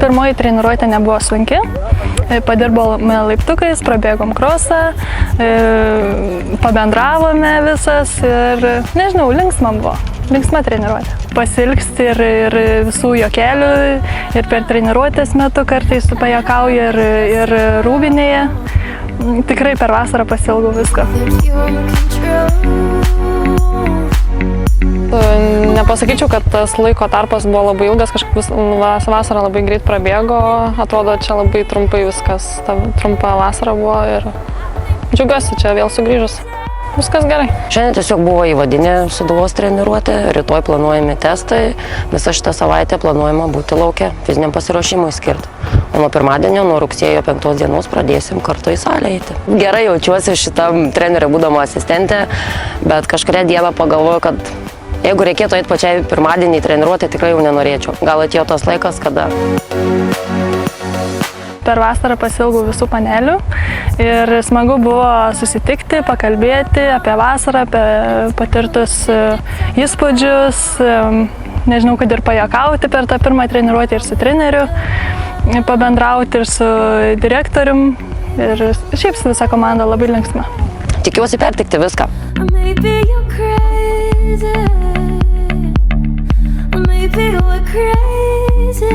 Pirmoji treniruotė nebuvo sunki, padirbome laiptukais, prabėgom krosą, pabendravome visas ir, nežinau, linksma buvo. Linksma treniruotė. Pasilgsti ir visų juokelių, ir per treniruotės metu kartais pajuokauju ir rūbinėje. Tikrai per vasarą pasilgau visko. Nepasakyčiau, kad tas laiko tarpas buvo labai ilgas, kažkaip vasara labai greit prabėgo, atrodo čia labai trumpai viskas, ta trumpa vasara buvo ir džiaugiuosi čia vėl sugrįžus. Viskas gerai. Šiandien tiesiog buvo įvadinė Sūduvos treniruotė, rytoj planuojami testai, visą šitą savaitę planuojama būti lauke, fiziniam pasiruošimui skirti. O nuo pirmadienio, nuo rugsėjo 5 dienos pradėsim kartu į salę eiti. Gerai jaučiuosi šitam treneriui būdama asistentė, bet kažkurią dieną pagalvoju, kad jeigu reikėtų eiti pačiai pirmadienį treniruotę, tikrai jau nenorėčiau. Gal atėjo tas laikas, kada... Per vasarą pasilgau visų panelių ir smagu buvo susitikti, pakalbėti apie vasarą, apie patirtus įspūdžius, nežinau, kad ir pajuokauti per tą pirmą treniruotę ir su treneriu, pabendrauti ir su direktorium ir šiaip su visa komanda labai linksma. Tikiuosi pertikti viską. Maybe we're crazy.